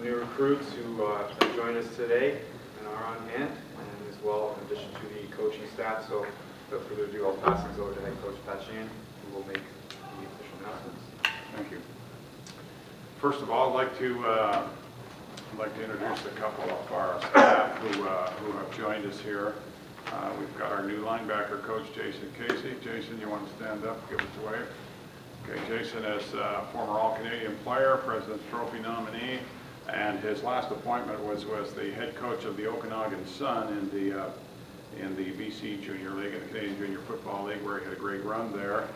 some new recruits who have joined us today and are on hand, and as well in addition to the coaching staff. So without further ado, I'll pass things over to head coach Pat Sheahan, who will make the official announcements. Thank you. First of all, I'd like to introduce a couple of our staff who have joined us here. We've got our new linebacker coach, Jason Casey. Jason, you want to stand up, give us a wave? Okay, Jason is a former All-Canadian player, President's Trophy nominee, and his last appointment was the head coach of the Okanagan Sun in the BC Junior League, in the Canadian Junior Football League, where he had a great run there.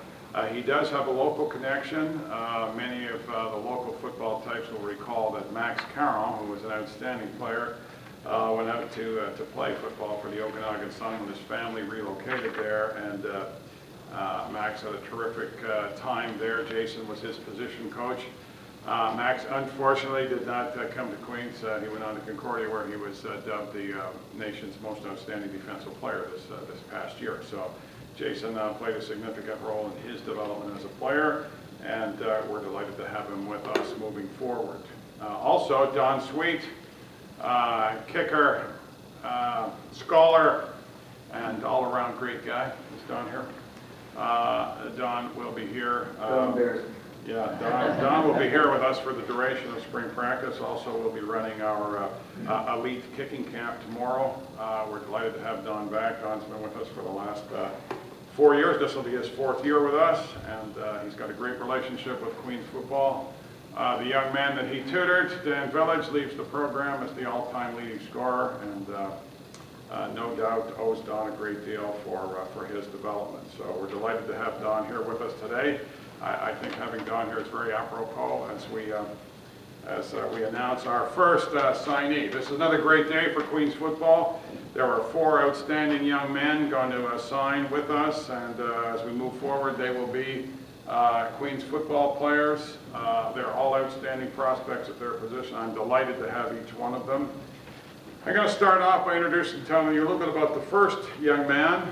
He does have a local connection. Many of the local football types will recall that Max Caron, who was an outstanding player, went out to play football for the Okanagan Sun when his family relocated there, and Max had a terrific time there. Jason was his position coach. Max unfortunately did not come to Queens. He went on to Concordia, where he was dubbed the nation's most outstanding defensive player this past year. So Jason played a significant role in his development as a player, and we're delighted to have him with us moving forward. Also, Don Sweet, kicker, scholar, and all-around great guy. Is Don here? Don will be here. Don will be here with us for the duration of spring practice. Also, we'll be running our elite kicking camp tomorrow. We're delighted to have Don back. Don's been with us for the last 4 years. This will be his 4th year with us, and he's got a great relationship with Queens football. The young man that he tutored, Dan Village, leaves the program as the all-time leading scorer, and no doubt owes Don a great deal for his development. So we're delighted to have Don here with us today. I think having Don here is very apropos as we announce our first signee. This is another great day for Queens football. There are 4 outstanding young men going to sign with us, and as we move forward, they will be Queens football players. They're all outstanding prospects at their position. I'm delighted to have each one of them. I'm going to start off by telling you a little bit about the first young man.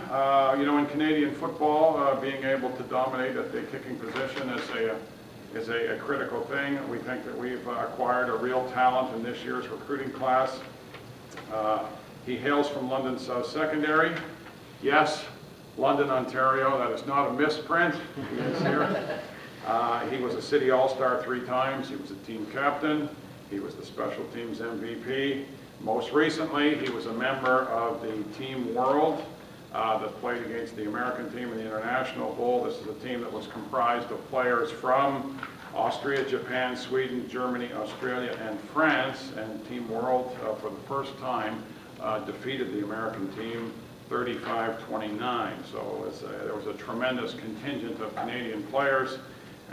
In Canadian football, being able to dominate at the kicking position is a critical thing. We think that we've acquired a real talent in this year's recruiting class. He hails from London South Secondary. Yes, London, Ontario. That is not a misprint. He is here. He was a City All-Star 3 times. He was a team captain. He was the special teams MVP. Most recently, he was a member of the Team World that played against the American team in the International Bowl. This is a team that was comprised of players from Austria, Japan, Sweden, Germany, Australia, and France. And Team World, for the first time, defeated the American team 35-29. So there was a tremendous contingent of Canadian players,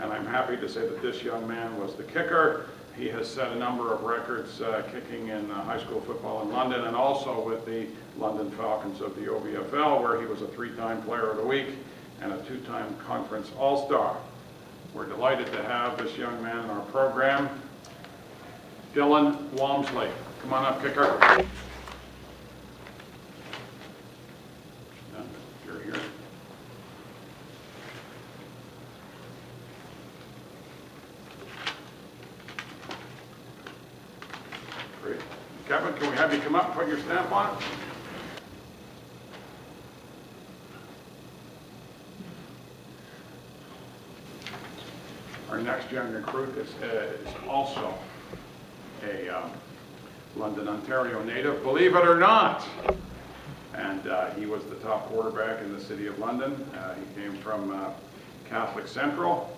and I'm happy to say that this young man was the kicker. He has set a number of records kicking in high school football in London, and also with the London Falcons of the OVFL, where he was a 3-time Player of the Week and a 2-time Conference All-Star. We're delighted to have this young man in our program. Dylan Walmsley. Come on up, kicker. You're here. Great. Kevin, can we have you come up and put your stamp on it? Our next young recruit is also a London, Ontario native, believe it or not. And he was the top quarterback in the City of London. He came from Catholic Central,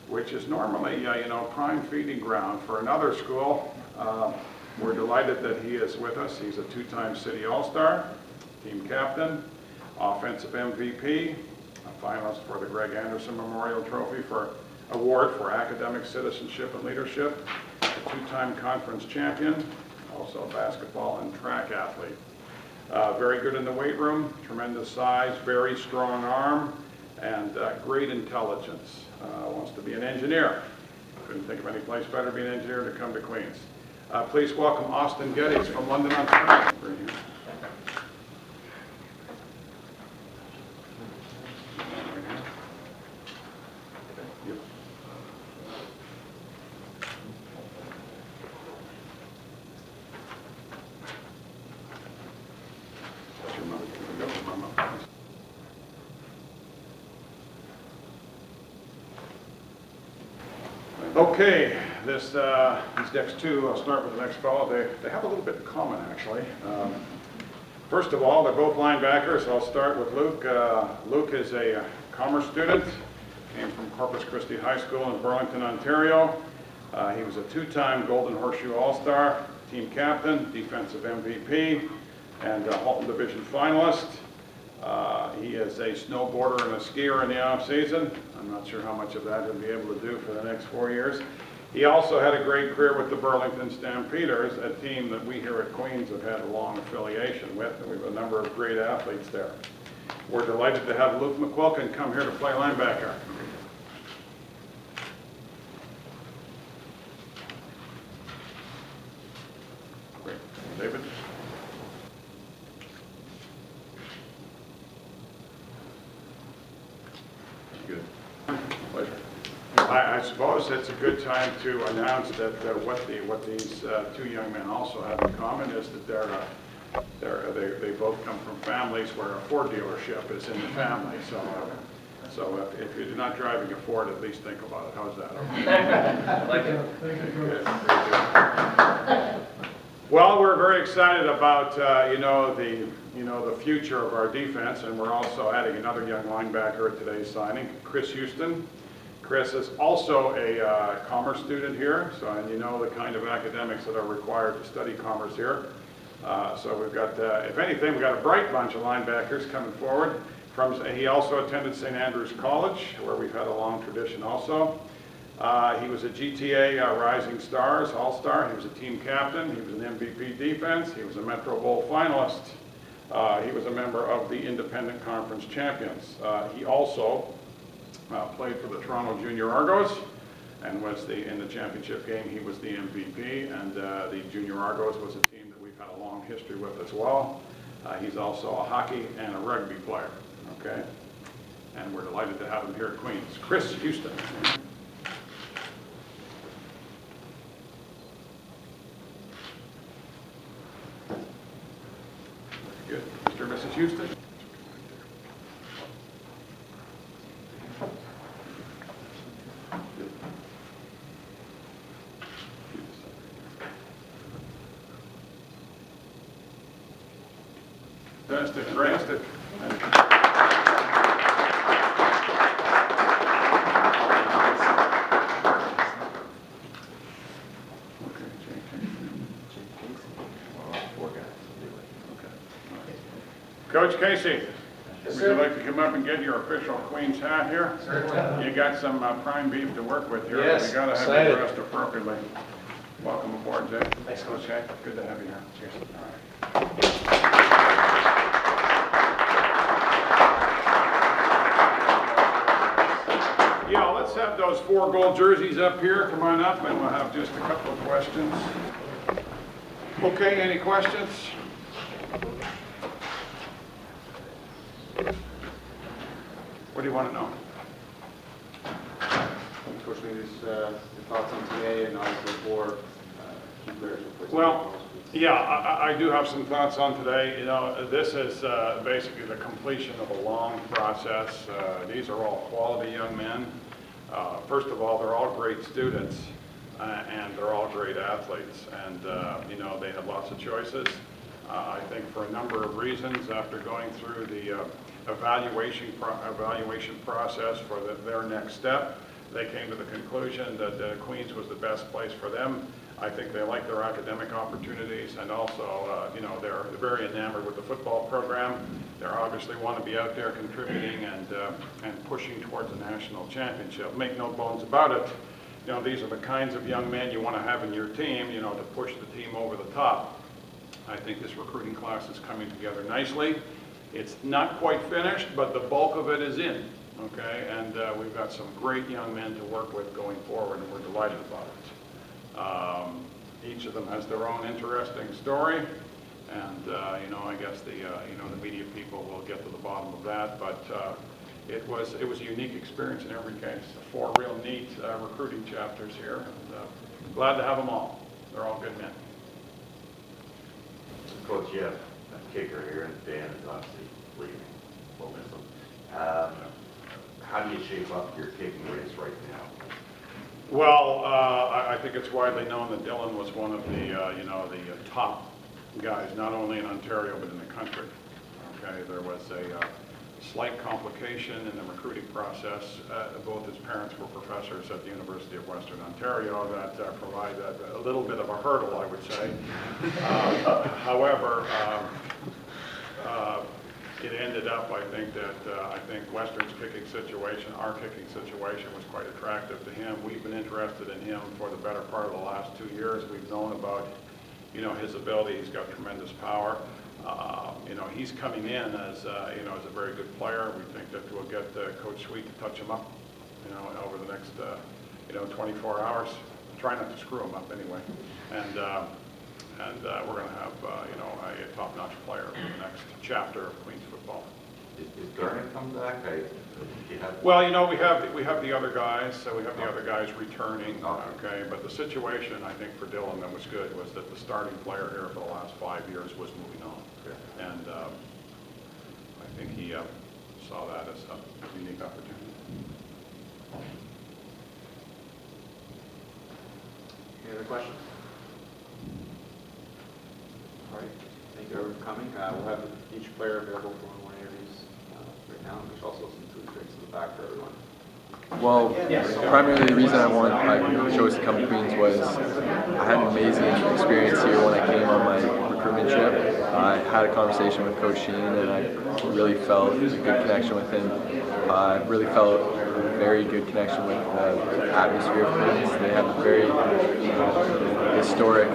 which is normally, prime feeding ground for another school. We're delighted that he is with us. He's a 2-time City All-Star, team captain, offensive MVP, a finalist for the Greg Anderson Memorial Trophy Award for Academic Citizenship and Leadership, a 2-time conference champion, also a basketball and track athlete. Very good in the weight room, tremendous size, very strong arm, and great intelligence. Wants to be an engineer. Couldn't think of any place better to be an engineer to come to Queens. Please welcome Austin Geddes from London, Ontario. Okay, these next two, I'll start with the next fellow. They have a little bit in common, actually. First of all, they're both linebackers. I'll start with Luke. Luke is a commerce student, came from Corpus Christi High School in Burlington, Ontario. He was a two-time Golden Horseshoe All-Star, team captain, defensive MVP, and a Halton Division finalist. He is a snowboarder and a skier in the off-season. I'm not sure how much of that he'll be able to do for the next 4 years. He also had a great career with the Burlington Stampeders, a team that we here at Queens have had a long affiliation with, and we have a number of great athletes there. We're delighted to have Luke McQuilkin come here to play linebacker. Great. David? Good. Pleasure. I suppose it's a good time to announce that what these two young men also have in common is that they both come from families where a Ford dealership is in the family. So if you're not driving a Ford, at least think about it. How's that? I like it. Well, we're very excited about the future of our defense, and we're also adding another young linebacker at today's signing, Chris Houston. Chris is also a commerce student here, and you know the kind of academics that are required to study commerce here. So we've got, if anything, we've got a bright bunch of linebackers coming forward. He also attended St. Andrews College, where we've had a long tradition also. He was a GTA Rising Stars All-Star. He was a team captain. He was an MVP defense. He was a Metro Bowl finalist. He was a member of the Independent Conference Champions. He also played for the Toronto Junior Argos and was in the championship game. He was the MVP, and the Junior Argos was a team that we've had a long history with as well. He's also a hockey and a rugby player. Okay, and we're delighted to have him here at Queens. Chris Houston. Good. Mr. and Mrs. Houston. Fantastic, fantastic. Coach Casey, would you like to come up and get your official Queens hat here? Certainly. You got some prime beef to work with here. Yes, We got to have excited. you dressed appropriately. Welcome aboard, Jay. Thanks, Coach. Okay, good to have you here. Cheers. All right. Yeah, let's have those 4 gold jerseys up here. Come on up, and we'll have just a couple of questions. Okay, any questions? What do you want to know? Coach, maybe your thoughts on today and also for key players. Well, yeah, I do have some thoughts on today. You know, this is basically the completion of a long process. These are all quality young men. First of all, they're all great students, and they're all great athletes. And, you know, they had lots of choices. I think for a number of reasons, after going through the evaluation process for their next step, they came to the conclusion that Queens was the best place for them. I think they like their academic opportunities, and also, you know, they're very enamored with the football program. They obviously want to be out there contributing and pushing towards a national championship. Make no bones about it. You know, these are the kinds of young men you want to have in your team, you know, to push the team over the top. I think this recruiting class is coming together nicely. It's not quite finished, but the bulk of it is in, okay? And we've got some great young men to work with going forward, and we're delighted about it. Each of them has their own interesting story, and you know, I guess the media people will get to the bottom of that. But it was a unique experience in every case. 4 real neat recruiting chapters here, and glad to have them all. They're all good men. Coach, you have a kicker here, and Dan is obviously leaving. We'll miss him. How do you shape up your kicking race right now? Well, I think it's widely known that Dylan was one of the, the top guys, not only in Ontario but in the country. Okay, there was a slight complication in the recruiting process. Both his parents were professors at the University of Western Ontario that provided a little bit of a hurdle, I would say. However, it ended up, I think Western's kicking situation, our kicking situation, was quite attractive to him. We've been interested in him for the better part of the last 2 years. We've known about, his ability. He's got tremendous power. He's coming in as as a very good player. We think that we'll get Coach Sweet to touch him up, over the next 24 hours. Try not to screw him up anyway. And we're going to have a top-notch player for the next chapter of Queens football. Is Garnet come back? Well, we have the other guys. So we have the other guys returning. Okay, but the situation I think for Dylan that was good was that the starting player here for the last 5 years was moving on, and I think he saw that as a unique opportunity. Any other questions? All right, thank you everyone for coming. We'll have each player available for one of these right now. There's also some food drinks in the back for everyone. Well, primarily the reason I chose to come to Queens was I had an amazing experience here when I came on my recruitment trip. I had a conversation with Coach Sheahan and I really felt a good connection with him. I really felt a very good connection with the atmosphere of Queens. They have a very historic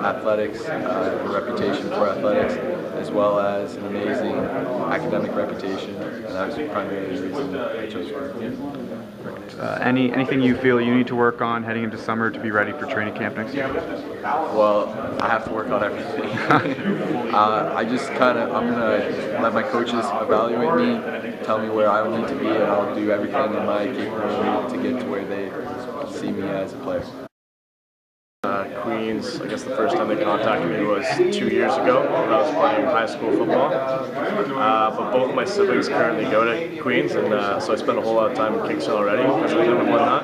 athletics, a reputation for athletics, as well as an amazing academic reputation, and that was primarily the reason I chose Queens. Anything you feel you need to work on heading into summer to be ready for training camp next year? Well, I have to work on everything. I'm gonna let my coaches evaluate me, tell me where I need to be, and I'll do everything in my capability to get to where they see me as a player. Queens, I guess the first time they contacted me was 2 years ago when I was playing high school football. But both my siblings currently go to Queens, and so I spent a whole lot of time in Kingston already as I live and whatnot.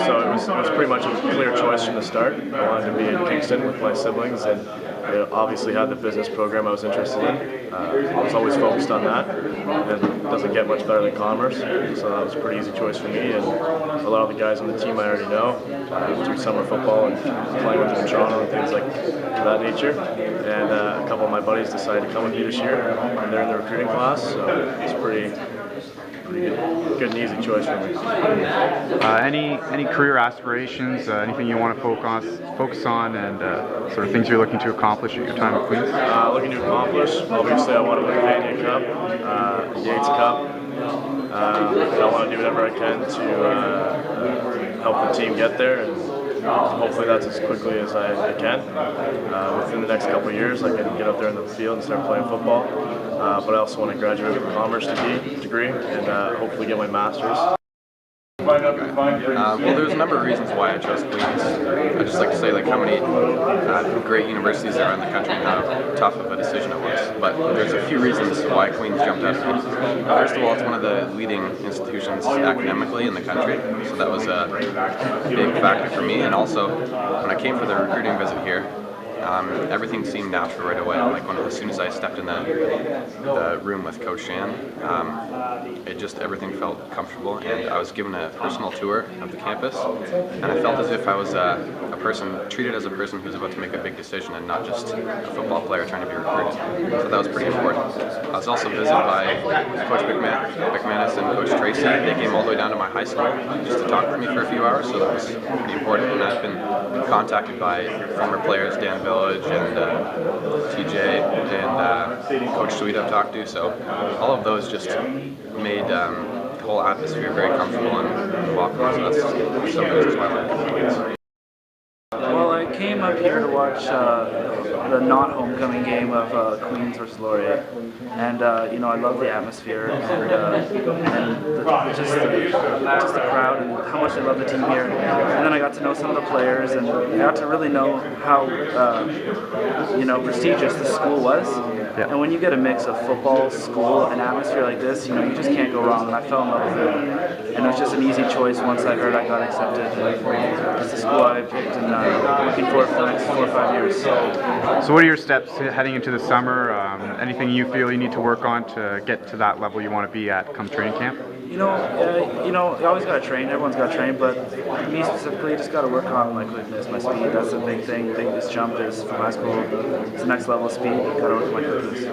So it was pretty much a clear choice from the start. I wanted to be in Kingston with my siblings, and it obviously had the business program I was interested in. I was always focused on that, and it doesn't get much better than commerce, so that was a pretty easy choice for me. And a lot of the guys on the team I already know through summer football and playing with them in Toronto and things like that nature. And a couple of my buddies decided to come with me this year, and they're in the recruiting class, so it's pretty good and easy choice for me. Any career aspirations? Anything you want to focus on, and sort of things you're looking to accomplish at your time at Queens? Looking to accomplish, obviously I want to win the Vania Cup, Yates Cup. I want to do whatever I can to help the team get there, and hopefully that's as quickly as I can. Within the next couple of years I can get up there in the field and start playing football. But I also want to graduate with a commerce degree and hopefully get my master's. Well, there's a number of reasons why I chose Queens. I'd just like to say how many great universities there are in the country and how tough of a decision it was. But there's a few reasons why Queens jumped out at me. First of all, it's one of the leading institutions academically in the country, so that was a big factor for me. And also, when I came for the recruiting visit here, everything seemed natural right away. As soon as I stepped in the room with Coach Sheahan, everything felt comfortable, and I was given a personal tour of the campus, and I felt as if I was treated as a person who's about to make a big decision and not just a football player trying to be recruited. So that was pretty important. I was also visited by Coach McManus and Coach Tracy. They came all the way down to my high school just to talk with me for a few hours, so that was pretty important. And I've been contacted by former players, Dan Village and TJ and Coach Sweet I've talked to, so all of those just made the whole atmosphere very comfortable and welcoming, so that's some reasons why I like Queens. Well, I came up here to watch the not homecoming game of Queens versus Laurier, and you know, I love the atmosphere and just the crowd and how much they love the team here. And then I got to know some of the players and I got to really know how you know, prestigious the school was. Yeah. And when you get a mix of football, school, and atmosphere like this, you know, you just can't go wrong. And I fell in love with it. And it was just an easy choice once I heard I got accepted. It's the school I picked, and looking forward for the next 4 or 5 years. So what are your steps heading into the summer? Anything you feel you need to work on to get to that level you want to be at come training camp? You know, you always got to train. Everyone's got to train, but me specifically, just got to work on my quickness, my speed. That's the big thing. Biggest jump is from high school. It's the next level of speed. Got to work on my quickness.